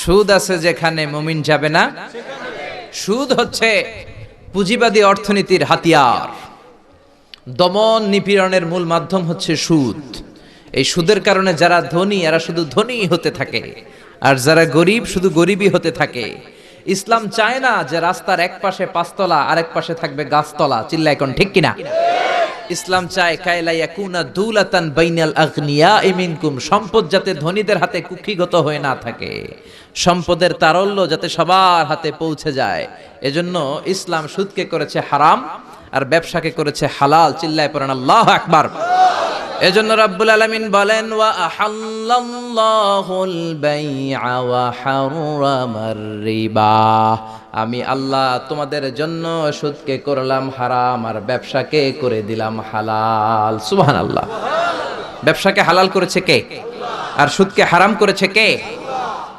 সুদ আছে যেখানে মুমিন যাবে না। সুদ হচ্ছে পুঁজিবাদী অর্থনীতির হাতিয়ার। দমন নিপীড়নের মূল মাধ্যম হচ্ছে সুদ। এই সুদের কারণে যারা ধনী এরা শুধু ধনী হতে থাকে, আর যারা গরিব শুধু গরিবই হতে থাকে। ইসলাম চায় না যে রাস্তার এক পাশে পাঁচতলা আর এক পাশে থাকবে গাছতলা। চিল্লা এখন ঠিক কিনা? ইসলাম চায় কায়লা ইয়াকুনা দুলাতান বাইনাল আগনিয়া মিনকুম, সম্পদ যাতে ধনীদের হাতে কুক্ষিগত হয়ে না থাকে, সম্পদের তারল্য যাতে সবার হাতে পৌঁছে যায়। এজন্য ইসলাম সুদকে করেছে হারাম আর ব্যবসাকে করেছে হালাল। চিল্লায় পড়েন আল্লাহু আকবার। এজন্য রাব্বুল আলামিন বলেন ওয়া আহাল্লাল্লাহুল বাইআ ওয়া হারামার রিবা, আমি আল্লাহ তোমাদের জন্য সুদকে করলাম হারাম আর ব্যবসাকে করে দিলাম হালাল। সুবহানাল্লাহ। ব্যবসাকে হালাল করেছে কে? আর সুদকে হারাম করেছে কে?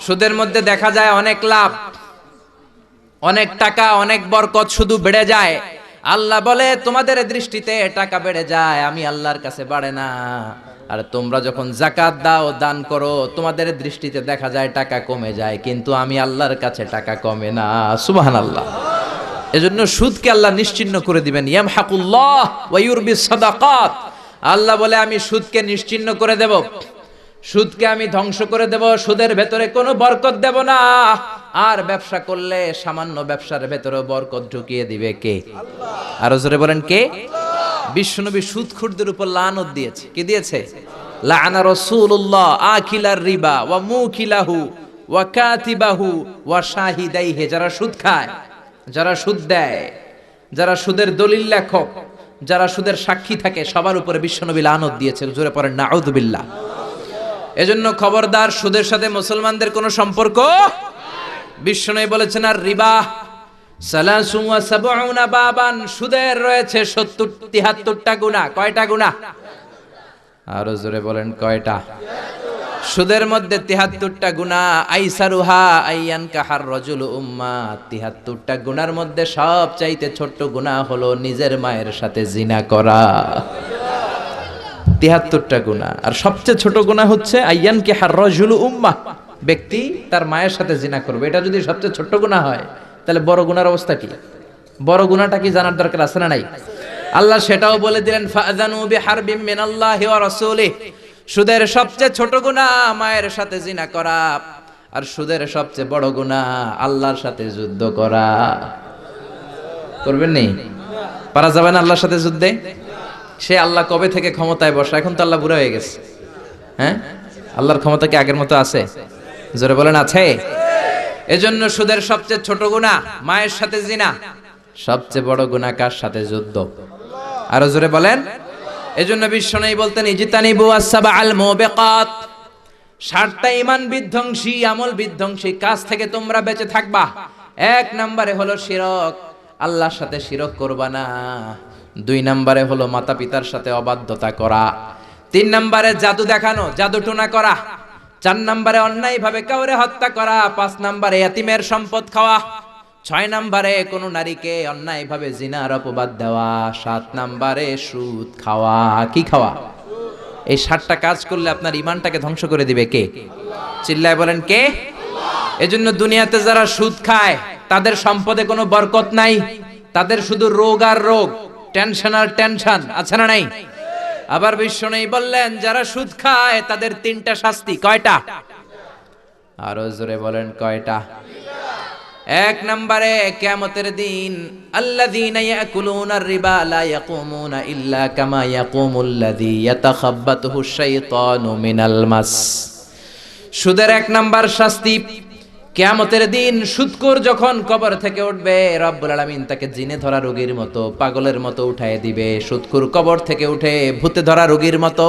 সুদের মধ্যে দেখা যায় অনেক লাভ, অনেক টাকা, অনেক বরকত, শুধু বেড়ে যায়। আল্লাহ বলে তোমাদের দৃষ্টিতে টাকা বেড়ে যায়, আমি আল্লাহর কাছে বাড়ে না। আর তোমরা যখন যাকাত দাও, দান করো, তোমাদের দৃষ্টিতে দেখা যায় টাকা কমে যায়, কিন্তু আমি আল্লাহর কাছে টাকা কমে না। সুবহানাল্লাহ। এজন্য সুদকে আল্লাহ নিশ্চিহ্ন করে দিবেন। ইয়ামহাকুল্লাহ ওয়া ইউরবিস সাদাকাত। আল্লাহ বলে আমি সুদকে নিশ্চিহ্ন করে দেব, সুদকে আমি ধ্বংস করে দেব, সুদের ভেতরে কোনো বরকত দেব না। আর ব্যবসা করলে সামান্য ব্যবসার ভেতরে বরকত ঢুকিয়ে দিবে কে? আল্লাহ। আরো জোরে বলেন কে? বিশ্বনবী সুদখোরদের উপর লানত দিয়েছে। কি দিয়েছে? লাআনা রাসূলুল্লাহ আকিলার রিবা ওয়া মুকিলাহু ওয়া কাতিবাহু ওয়া শাহিদাইহি। যারা সুদ খায়, যারা সুদ দেয়, যারা সুদের দলিল লেখক, যারা সুদের সাক্ষী থাকে, সবার উপরে বিশ্বনবী লানত দিয়েছে। জোরে পড়েন নাউযুবিল্লাহ। এজন্য খবরদার, সুদের সাথে মুসলমানদের কোনো সম্পর্ক। বিশ্বনবী বলেছেন আর রিবা সালাসুন ওয়া সাবউনা বাবান, সুদের রয়েছে 73টা গুনাহ। কয়টা গুনাহ? আরো জোরে বলেন কয়টা? সুদের মধ্যে 73টা গুনাহ। আইসারুহা আইয়ান কাহার রাজুল উম্মা, 73টা গুনার মধ্যে সবচাইতে ছোট্ট গুনাহ হলো নিজের মায়ের সাথে জিনা করা। 73টা গুনাহ। আর সবচেয়ে ছোট গুনাহ হচ্ছে আইয়ান কাহার রাজুল উম্মা, ব্যক্তি তার মায়ের সাথে জিনা করবে। এটা যদি সবচেয়ে ছোট্ট গুনাহ হয়, তাহলে বড় গুনার অবস্থা কি? বড় গুনাহটা কি জানার দরকার আছে না নাই? আল্লাহ সেটাও বলে দিলেন ফাযানু বিহারবিম মিনাল্লাহি ওয়া রাসূলিহি। সুদের সবচেয়ে ছোট গুনাহ মায়ের সাথে জিনা করা, আর সুদের সবচেয়ে বড় গুনাহ আল্লাহর সাথে যুদ্ধ করা। করবেন নি? পারা যাবে না আল্লাহর সাথে যুদ্ধে? সে আল্লাহ কবে থেকে ক্ষমতায় বসা? এখন তো আল্লাহ বুড়া হয়ে গেছে। হ্যাঁ, আল্লাহর ক্ষমতা কি আগের মতো আছে? জোরে বলেন আছে। এজন্য সুদের সবচেয়ে ছোট গুনাহ মায়ের সাথে জিনা, সবচেয়ে বড় গুনাহ কার সাথে? যুদ্ধ। আরো জোরে বলেন। এজন্য বিশ্বনবী বলতেন ইজতানিবু আস-সাবআল মুবিকাত, 7টা ঈমান বিধ্বংসী, আমল বিধ্বংসী কাজ থেকে তোমরা বেঁচে থাকবা। এক নম্বরে হলো শিরক, আল্লাহর সাথে শিরক করবা না। 2 নম্বরে হলো মাতা পিতার সাথে অবাধ্যতা করা। 3 নম্বরে জাদু দেখানো, জাদু টোনা করা। 4 নম্বরে অন্যায় ভাবে কাউরে হত্যা করা। 5 নম্বরে এতিমের সম্পদ খাওয়া। 6 নম্বরে কোন নারীকে অন্যায় ভাবে জিনার অপবাদ দেওয়া। 7 নম্বরে সুদ খাওয়া। কি খাওয়া? এই 7টা কাজ করলে আপনার ঈমানটাকে ধ্বংস করে দিবে কে? চিল্লায় বলেন কে? এজন্য দুনিয়াতে যারা সুদ খায় তাদের সম্পদে কোনো বরকত নাই, তাদের শুধু রোগ আর রোগ, টেনশন আর টেনশন। আছে না নাই? আবার বিশ্বনবী বললেন যারা সুদ খায় তাদের 3টা শাস্তি। কয়টা? আরো জোরে বলেন কয়টা? 1 নম্বরে কিয়ামতের দিন আল্লাযীনা ইয়াকুলুনার রিবা লা ইয়াকুমুনা ইল্লা কামা ইয়াকুমুল্লাযী ইয়াতাখাব্বাতুহু শাইতানু মিনাল মাস। সুদের 1 নাম্বার শাস্তি, কিয়ামতের দিন সুদখোর যখন কবর থেকে উঠবে, রব্বুল আলামিন তাকে জিনে ধরা রোগীর মতো, পাগলের মতো উঠায় দিবে। সুদখোর কবর থেকে উঠে ভূতে ধরা রোগীর মতো,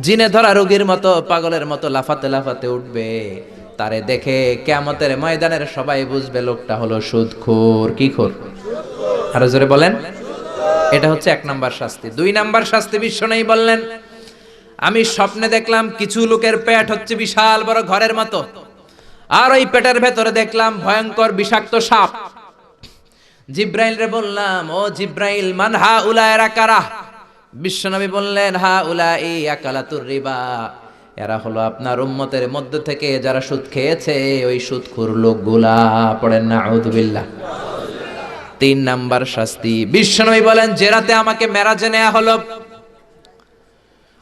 জিনে ধরা রোগীর মতো, পাগলের মতো লাফাতে লাফাতে উঠবে। তারে দেখে কিয়ামতের ময়দানের সবাই বুঝবে লোকটা হলো সুদখোর। কি খোর? আরো জোরে বলেন। এটা হচ্ছে 1 নাম্বার শাস্তি। 2 নাম্বার শাস্তি বিশ্বনবী বললেন আমি স্বপ্নে দেখলাম কিছু লোকের পেট হচ্ছে বিশাল বড় ঘরের মতো, আর ওই পেটের ভেতরে দেখলাম ভয়ঙ্কর বিষাক্ত সাপ। জিব্রাইল রে বললাম ও জিব্রাইল মান হাউলা এরা কারা? বিশ্বনবী বললেন হাউলা এই আকালাতুর রিবা, এরা হলো আপনার উম্মতের মধ্য থেকে যারা সুদ খেয়েছে ওই সুদখোর লোকগুলা। পড়েন না আউযুবিল্লাহ। 3 নাম্বার শাস্তি, বিশ্বনবী বলেন যে রাতে আমাকে মেরাজে নেওয়া হলো,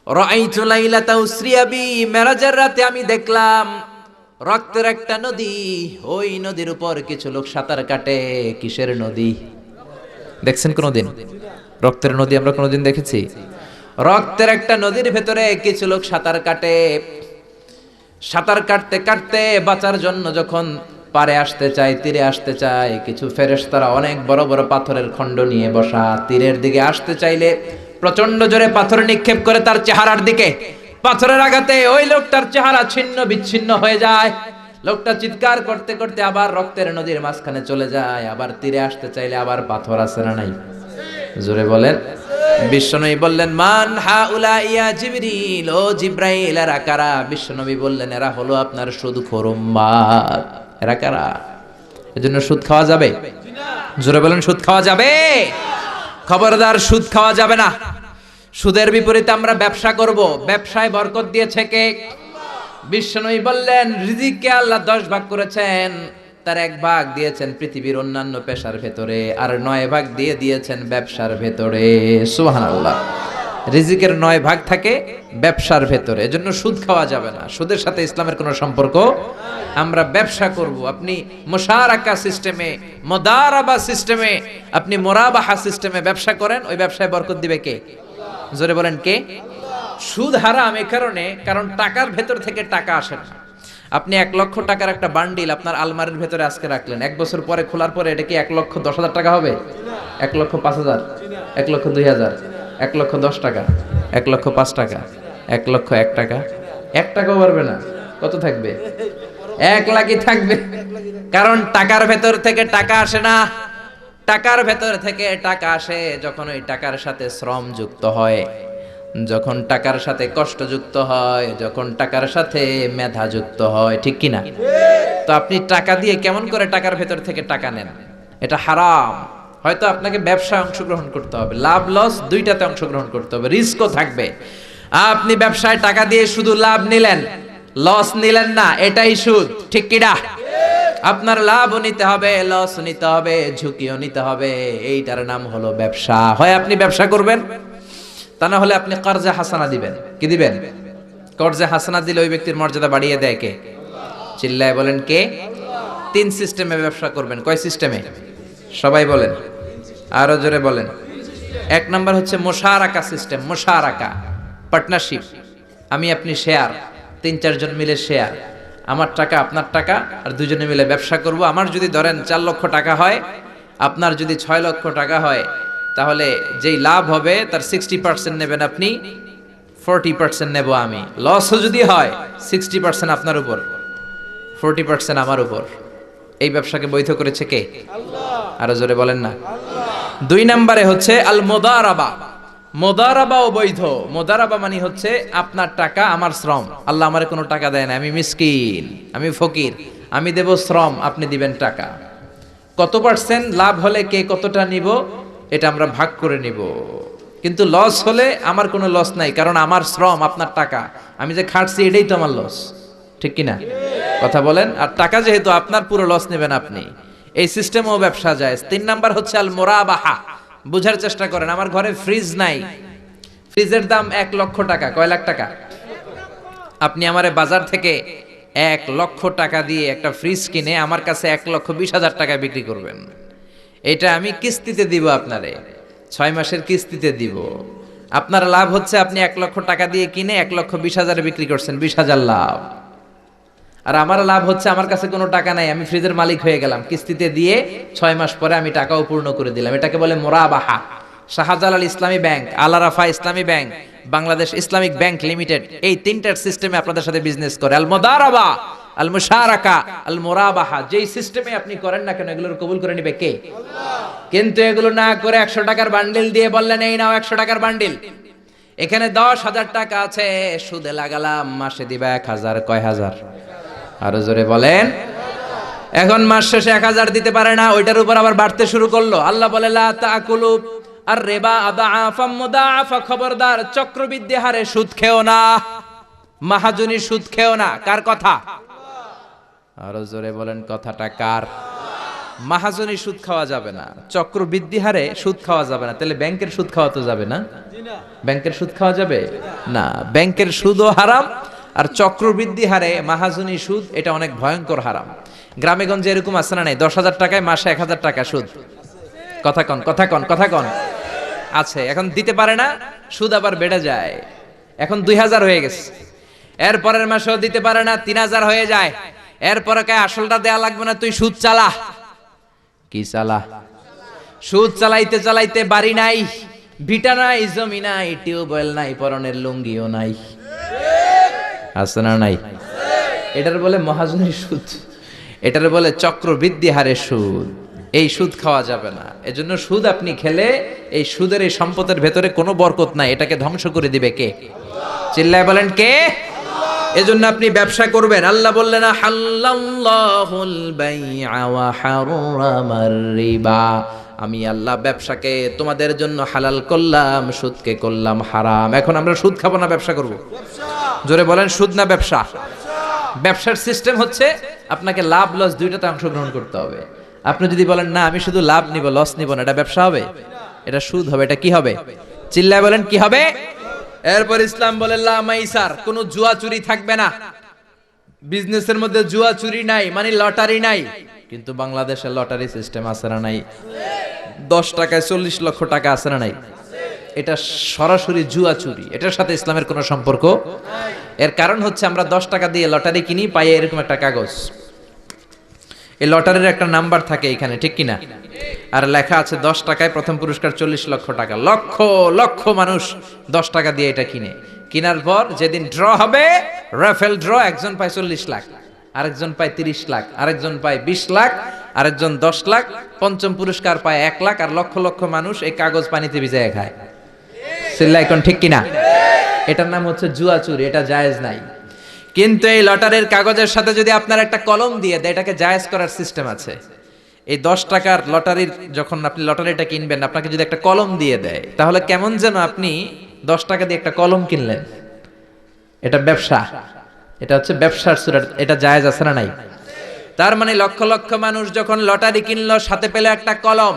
রাআইতু লাইলাতা উসরিয়া বি, মেরাজের রাতে আমি দেখলাম রক্তের একটা নদী, ওই নদীর উপর কিছু লোক সাঁতার কাটে। কিসের নদী দেখছেন কোনদিন? রক্তের নদী আমরা কোনদিন দেখেছি? রক্তের একটা নদীর ভেতরে কিছু লোক সাঁতার কাটে। সাঁতার কাটতে কাটতে বাঁচার জন্য যখন পারে আসতে চায়, তীরে আসতে চায়, কিছু ফেরেশতারা অনেক বড় বড় পাথরের খণ্ড নিয়ে বসা, তীরের দিকে আসতে চাইলে প্রচন্ড জোরে পাথর নিক্ষেপ করে তার চেহারার দিকে। পাথরের আঘাতে ওই লোকটার চেহারা ছিন্ন বিচ্ছিন্ন হয়ে যায়। লোকটা চিৎকার করতে করতে আবার রক্তের নদীর মাঝখানে চলে যায়। আবার তীরে আসতে চাইলে আবার পাথর আছে না নাই? জোরে বলেন। বিশ্বনবী বললেন মান হাউলা ইয়া জিবরিল, ও জিব্রাইল এরা কারা? বিশ্বনবী বললেন এরা হলো আপনার সুদখোর উম্মত। এরা কারা? এজন্য সুদ খাওয়া যাবে? জোরে বলেন, সুদ খাওয়া যাবে? খবরদার, সুদ খাওয়া যাবে না। সুদের বিপরীতে আমরা ব্যবসা করব। ব্যবসায় বরকত দিয়েছে কে? বিশ্বনবী বললেন রিজিককে আল্লাহ 10 ভাগ করেছেন, তার 1 ভাগ দিয়েছেন পৃথিবীর অন্যান্য পেশার ভেতরে, আর 9 ভাগ দিয়ে দিয়েছেন ব্যবসার ভেতরে। সুবহানাল্লাহ। রিজিকের 9 ভাগ থাকে ব্যবসার ভেতরে, এজন্য সুদ খাওয়া যাবে না। সুদের সাথে ইসলামের কোনো সম্পর্ক। আমরা ব্যবসা করব। আপনি মুশারাকা সিস্টেমে, মুদারাবা সিস্টেমে, আপনি মুরাবাহা সিস্টেমে ব্যবসা করেন, ওই ব্যবসায় বরকত দিবে কে? জোরে বলেন কে? সুদ হারাম এই কারণে, কারণ টাকার ভেতর থেকে টাকা আসে না। আপনি 1 লক্ষ টাকার একটা বান্ডিল আপনার আলমারির ভেতরে আজকে রাখলেন, 1 বছর পরে খোলার পরে এটা কি 1,10,000 টাকা হবে? 1,05,000, 1,02,000, 1,10,000 টাকা, 1,05,000 টাকা, 1,01,000 টাকা, 1 টাকাও পারবে না। কত থাকবে? 1 লাখই থাকবে। কারণ টাকার ভেতর থেকে টাকা আসে না। টাকার ভেতর থেকে টাকা আসে যখন ওই টাকার সাথে শ্রম যুক্ত হয়, যখন টাকার সাথে কষ্ট যুক্ত হয়, যখন টাকার সাথে মেধা যুক্ত হয়। ঠিক কিনা? তো আপনি টাকা দিয়ে কেমন করে টাকার ভেতর থেকে টাকা নেন? এটা হারাম। হয়তো আপনাকে ব্যবসায় অংশগ্রহণ করতে হবে, লাভ লস দুইটাতে অংশগ্রহণ করতে হবে, রিস্কও থাকবে। আপনি ব্যবসায় টাকা দিয়ে শুধু লাভ নিলেন, লস নিলেন না, এটাই সুদ। ঠিক কিনা? আপনার লাভও নিতে হবে, লসও নিতে হবে, ঝুঁকিও নিতে হবে। এইটার নাম হলো ব্যবসা। হয় আপনি ব্যবসা করবেন, তা না হলে আপনি কর্জে হাসানা দিবেন। কি দিবেন? কর্জে হাসানা দিলে ওই ব্যক্তির মর্যাদা বাড়িয়ে দেয় কে? চিল্লায় বলেন কে? 3 সিস্টেমে ব্যবসা করবেন। কয় সিস্টেমে? সবাই বলেন, আরো জোরে বলেন। 1 নাম্বার হচ্ছে মুশারাকা সিস্টেম। মুশারাকা, পার্টনারশিপ। আমি আপনি শেয়ার, 3-4 জন মিলে শেয়ার, আমার টাকা আপনার টাকা, আর দুজনে মিলে ব্যবসা করব। আমার যদি ধরেন 4 লক্ষ টাকা হয়, আপনার যদি 6 লক্ষ টাকা হয়, তাহলে যেই লাভ হবে তার 60% নেবেন আপনি, 40% নেব আমি। লসও যদি হয় 60% আপনার উপর, 40% আমার উপর। এই ব্যবসাকে বৈধ করেছে কে? আল্লাহ। আরো জোরে বলেন না। 2 নম্বরে হচ্ছে আল মুদারাবা। মুদারাবাও বৈধ। মুদারাবা মানে হচ্ছে আপনার টাকা আমার শ্রম। আল্লাহ আমারে কোনো টাকা দেয় না, আমি মিসকিন, আমি ফকির, আমি দেব শ্রম, আপনি দিবেন টাকা। কত পার্সেন্ট লাভ হলে কে কতটা নিব এটা আমরা ভাগ করে নিব। কিন্তু লস হলে আমার কোনো লস নাই, কারণ আমার শ্রম আপনার টাকা, আমি যে খাটছি এটাই তো আমার লস। ঠিক কিনা? কথা বলেন। আর টাকা যেহেতু আপনার, পুরো লস নেবেন আপনি। এই সিস্টেমও ব্যবসা যায়। 3 নাম্বার হচ্ছে আল মুরাবাহা। বুঝার চেষ্টা করেন, আমার ঘরে ফ্রিজ নাই, ফ্রিজের দাম 1 লক্ষ টাকা। কয় লাখ টাকা? আপনি আমারে বাজার থেকে 1 লক্ষ টাকা দিয়ে একটা ফ্রিজ কিনে আমার কাছে 1,20,000 টাকায় বিক্রি করবেন। এটা আমি কিস্তিতে দিব আপনারে, 6 মাসের কিস্তিতে দিব। আপনার লাভ হচ্ছে আপনি 1 লক্ষ টাকা দিয়ে কিনে 1,20,000 বিক্রি করছেন, 20,000 লাভ। আর আমার লাভ হচ্ছে আমার কাছে কোনো টাকা নাই, আমি ফ্রিজের মালিক হয়ে গেলাম, কিস্তিতে দিয়ে 6 মাস পরে আমি টাকাও পূর্ণ করে দিলাম। এটাকে বলে মুরাবাহা। শাহজালাল ইসলামী ব্যাংক, আল আরাফা ইসলামী bank, Bangladesh Islamic bank limited, এই 3টার সিস্টেমে আপনাদের সাথে বিজনেস করে। আল মুদারাবা, আল মুশারাকা, আল মুরাবাহা, যেই সিস্টেমে আপনি করেন না কেন এগুলোর কবুল করে নিবে কে? আল্লাহ। কিন্তু এগুলো না করে 100 টাকার বান্ডিল দিয়ে বললেন এই নাও 100 টাকার বান্ডিল, এখানে 10,000 টাকা আছে, সুদে লাগালাম, মাসে দিবা 1,000। কয় হাজার? আরো জোরে বলেন। এখন মাস শেষে 1,000 দিতে পারে না, ওইটার উপর আবার বাড়তে শুরু করলো। আল্লাহ বলে লা তাকুলু আর রিবা আদাআফা মুদাআফা, খবরদার চক্রবৃদ্ধি হারে সুদ খেও না। মাহাজনী সুদ খেও না। কার কথা? আরো জোরে বলেন, কথাটা কার? মাহাজনী সুদ খাওয়া যাবে না, চক্রবৃদ্ধি হারে সুদ খাওয়া যাবে না। তাহলে ব্যাংকের সুদ খাওয়া তো যাবে না? ব্যাংকের সুদ খাওয়া যাবে না। ব্যাংকের সুদও হারাম, আর চক্রবৃদ্ধি হারে মাহাজনী সুদ, এটা অনেক ভয়ঙ্কর হারাম। গ্রামে গঞ্জে এরকম আছে না নাই? 10,000 টাকায় মাসে 1,000 টাকা সুদ। কথা কন, কথা কন, কথা কন। আছে, এখন দিতে পারে না, সুদ আবার বেড়ে যায়। এখন 2,000 হয়ে গেছে, এর পরের মাসেও দিতে পারে না, 3,000 হয়ে যায়। এরপরে কে আসলটা দেয়া লাগবে না, তুই সুদ চালা। কি চালা? সুদ চালাইতে চালাইতে বাড়ি নাই, ভিটা নাই, জমি নাই, টিউবওয়েল নাই, পরনের লুঙ্গিও নাই। আছে না নাই? এটার বলে মহাজনী সুদ, এটার বলে চক্রবৃদ্ধি হারে সুদ। এই সুদ খাওয়া যাবে না। এজন্য সুদ আপনি খেলে এই সুদের এই সম্পদের ভেতরে কোনো বরকত নাই, এটাকে ধ্বংস করে দিবে কে? চিল্লায় বলেন কে? এজন্য আপনি ব্যবসা করবেন। আল্লাহ বললেন হাল্লাল্লাহুল বাইআ ওয়া হারামার রিবা, আমি আল্লাহ ব্যবসাকে তোমাদের জন্য হালাল করলাম, সুদকে করলাম হারাম। এখন আমরা সুদ খাবো না ব্যবসা করব? জোরে বলেন, সুদ না ব্যবসা? ব্যবসার সিস্টেম হচ্ছে আপনাকে লাভ লস দুইটাতে অংশগ্রহণ করতে হবে। আপনি যদি বলেন না আমি শুধু লাভ নিব লস নিব না, এটা ব্যবসা হবে? এটা সুদ হবে। এটা কি হবে? চিল্লায় বলেন কি হবে? এরপর ইসলাম বলে লা মাইসার, কোনো জুয়া চুরি থাকবে না। বিজনেসের মধ্যে জুয়া চুরি নাই, মানে লটারি নাই। কিন্তু বাংলাদেশে লটারি সিস্টেম আছে না নাই? 10 টাকায় 40 লক্ষ টাকা আছে না নাই? এটা সরাসরি জুয়া চুরি, এটার সাথে ইসলামের কোনো সম্পর্ক। এর কারণ হচ্ছে আমরা 10 টাকা দিয়ে লটারি কিনি, পাই এরকম একটা কাগজ, এই লটারির একটা নাম্বার থাকে এখানে, ঠিক কিনা? আর লেখা আছে 10 টাকায় প্রথম পুরস্কার 40 লক্ষ টাকা। লক্ষ লক্ষ মানুষ 10 টাকা দিয়ে এটা কিনে। কেনার পর যেদিন ড্র হবে, রাফেল ড্র, একজন পায় 40 লাখ, আরেকজন পায় 30 লাখ, আরেকজন পায় 20 লাখ, আরেকজন 10 লাখ, পঞ্চম পুরস্কার পায় 1 লাখ, আর লক্ষ লক্ষ মানুষ এই কাগজ পানিতে ভিজায় খায়। সিল্লাইকন ঠিক কিনা? এটার নাম হচ্ছে জুয়া চুরি, এটা জায়েজ নাই। কিন্তু এই লটারির কাগজের সাথে যদি আপনার একটা কলম দিয়ে দেয়, এটাকে জায়েজ করার সিস্টেম আছে। এই 10 টাকার লটারির, যখন আপনি লটারিটা কিনবেন, আপনাকে যদি একটা কলম দিয়ে দেয়, তাহলে কেমন যেন আপনি 10 টাকা দিয়ে একটা কলম কিনলেন। এটা ব্যবসা, এটা হচ্ছে ব্যবসার সুরা, এটা জায়েজ আছে না নাই? তার মানে লক্ষ লক্ষ মানুষ যখন লটারি কিনলো, সাথে পেল একটা কলম।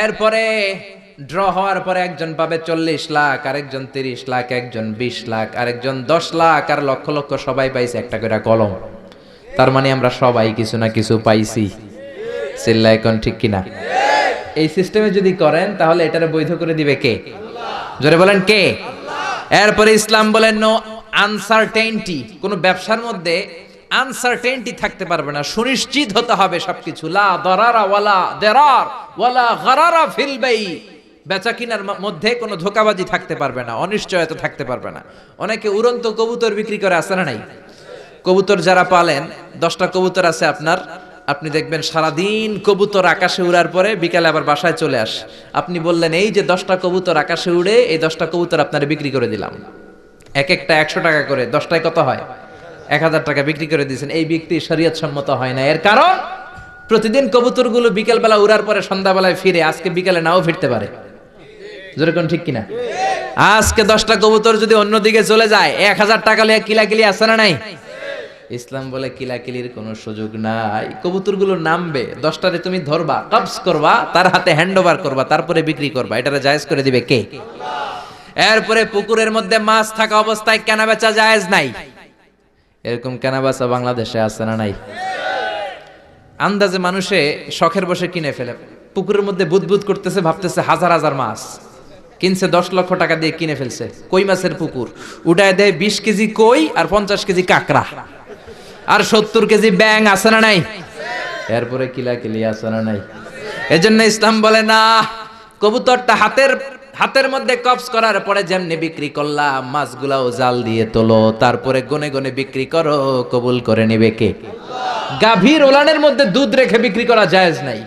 এরপরে ড্র হওয়ার পরে একজন পাবে 40 লাখ, আরেকজন 30 লাখ, একজন 20 লাখ, আরেকজন 10 লাখ, আর লক্ষ লক্ষ সবাই পাইছে একটা করে কলম। তার মানে আমরা সবাই কিছু না কিছু পাইছি। চিল্লায় এখন ঠিক কিনা? এই সিস্টেমে যদি করেন, তাহলে এটারে বৈধ করে দিবে কে? জোরে বলেন কে? এরপরে ইসলাম বলেন নো আনসার্টেইনটি, কোন ব্যবসার মধ্যে আনসার্টেইনটি থাকতে পারবে না, সুনিশ্চিত হতে হবে সবকিছু। লা দারারা ওয়ালা দারার ওয়ালা গারারা ফিল বাই, বেচা কিনার মধ্যে কোনো ধোঁকাবাজি থাকতে পারবে না, অনিশ্চয়তা থাকতে পারবে না। অনেকে উড়ন্ত কবুতর বিক্রি করে, আছে না নাই? কবুতর যারা পালেন, 10টা কবুতর আছে আপনার, আপনি দেখবেন সারাদিন কবুতর আকাশে উড়ার পরে বিকালে আবার বাসায় চলে আসে। আপনি বললেন এই যে 10টা কবুতর আকাশে উড়ে, এই 10টা কবুতর আপনারা বিক্রি করে দিলাম, এক একটা 100 টাকা করে, 10টায় কত হয়? 1000 টাকা বিক্রি করে দিয়েছেন। এই বিক্রি শরীয়ত সম্মত হয় না। এর কারণ প্রতিদিন কবুতরগুলো বিকেলবেলা উড়ার পরে সন্ধ্যাবেলায় ফিরে, আজকে বিকালে নাও ফিরতে পারে। যেরকম ঠিক কিনা? আজকে 10টা কবুতর যদি অন্যদিকে চলে যায়, 1000 টাকা লিয়ে কিলাকিলি আছে না নাই? ইসলাম বলে কিলাকিলির কোনো সুযোগ নাই। কবুতরগুলো নামবে, 10টারে তুমি ধরবা, কবজ করবা, তার হাতে হ্যান্ড ওভার করবা, তারপরে বিক্রি করবা। এটারে জায়েজ করে দিবে কে? এরপরে পুকুরের মধ্যে মাছ থাকা অবস্থায় কেনা বেচা জায়েজ নাই। এরকম কেনা বেচা বাংলাদেশে আছে না নাই? আন্দাজে মানুষে শখের বসে কিনে ফেলে, পুকুরের মধ্যে বুদবুদ করতেছে, ভাবতেছে হাজার হাজার মাছ কিনছে, 10 লক্ষ টাকা দিয়ে কিনে ফেলছে। কই মাছের পুকুর, উঠায় দেয় 20 কেজি কই আর 50 কেজি কাঁকড়া আর 70 কেজি ব্যাং, আছে না নাই? এরপরে কিলাকিলি আছে না নাই? এজন্য ইসলাম বলে না, কবুতরটা হাতের মধ্যে কবজ করার পরে যেমনি বিক্রি করলাম, মাছগুলাও জাল দিয়ে তোলো, তারপরে গনে গনে বিক্রি করো, কবুল করে নেবে কে? গাভীর ওলানের মধ্যে দুধ রেখে বিক্রি করা জায়েজ নাই।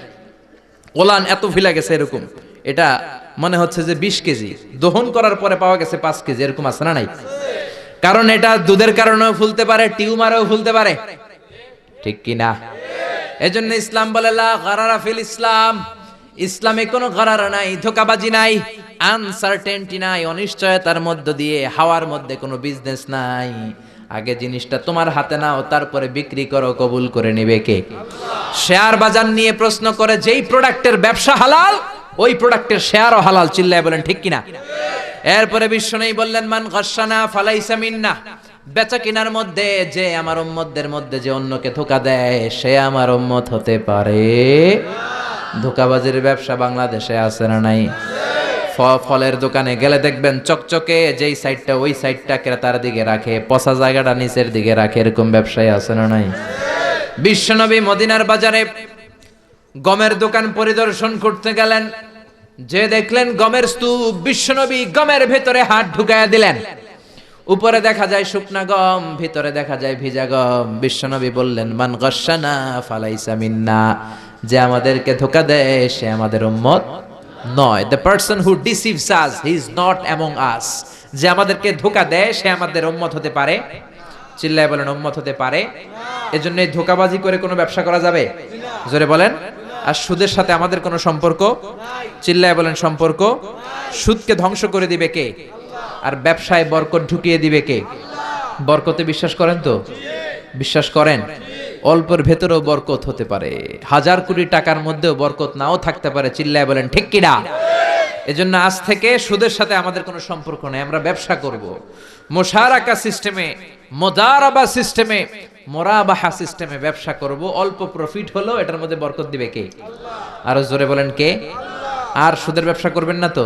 ওলান এত ফিলা গেছে এরকম, এটা মনে হচ্ছে যে 20 কেজি, দহন করার পরে পাওয়া গেছে 5 কেজি, এরকম আছে না নাই? কারণ এটা দুধের কারণেও ফুলতে পারে, টিউমারেও ফুলতে পারে, ঠিক কিনা? এজন্য ইসলাম বলে লা গারারা ফিল ইসলাম, ইসলামে কোনো গারারা নাই, ধোকাবাজি নাই। আনসার্টেনটি নাই, অনিশ্চয়তার মধ্য দিয়ে, হাওয়ার মধ্যে কোনো বিজনেস নাই। আগে জিনিসটা তোমার হাতে নাও, তারপরে বিক্রি করো, কবুল করে নিবে কে? শেয়ার বাজার নিয়ে প্রশ্ন করে যেই প্রোডাক্টের ব্যবসা হালাল, ওই প্রোডাক্টের শেয়ারও হালাল। চিল্লায় বলেন ঠিক কিনা? এরপরে বিশ্বনবী বললেন, মান গাশশানা ফালাইসা মিন্না, বেচা কিনার মধ্যে যে আমার উম্মতদের মধ্যে যে অন্যকে ধোঁকা দেয়, সে আমার উম্মত হতে পারে। ধোঁকাবাজির ব্যবসা বাংলাদেশে আছে না নাই? ফলের দোকানে গেলে দেখবেন চকচকে যেই সাইডটা, ওই সাইডটা ক্রেতার দিকে রাখে, পচা জায়গাটা নিচের দিকে রাখে, এরকম ব্যবসায়ী আছে না নাই? বিশ্বনবী মদিনার বাজারে গমের দোকান পরিদর্শন করতে গেলেন, যে দেখলেন গমের স্তূপ, বিশ্বনবী গমের ভেতরে হাত ঢুকায়া দিলেন। উপরে দেখা যায় শুকনা গম, ভিতরে দেখা যায় ভিজা গম। বিশ্বনবী বললেন, মান গাশশানা ফালাইসা মিন্না, যে আমাদেরকে ধোঁকা দেয় সে আমাদের উম্মত নয়। The person who deceives us, he is not among আস। যে আমাদেরকে ধোঁকা দেয় সে আমাদের উম্মত হতে পারে। চিল্লায় বলেন উম্মত হতে পারে। এজন্য এই ধোঁকাবাজি করে কোনো ব্যবসা করা যাবে? জোরে বলেন। আর সুদের সাথে আমাদের কোনো সম্পর্ক? চিল্লায় বলেন সম্পর্ক। সুদকে ধ্বংস করে দিবে কে? আর ব্যবসায় বরকত ঢুকিয়ে দিবে কে? বরকতে বিশ্বাস করেন তো? বিশ্বাস করেন? অল্পের ভেতরেও বরকত হতে পারে, হাজার কোটি টাকার মধ্যেও বরকত নাও থাকতে পারে। চিল্লায় বলেন ঠিক কিনা? এজন্য আজ থেকে সুদের সাথে আমাদের কোনো সম্পর্ক নেই, আমরা ব্যবসা করব মুশারাকা সিস্টেমে, মুদারাবা সিস্টেমে, মুরাবাহা সিস্টেমে ব্যবসা করব। অল্প প্রফিট হলো এটার মধ্যে বরকত দিবে কে? আরো জোরে বলেন কে? আর সুদের ব্যবসা করবেন না তো?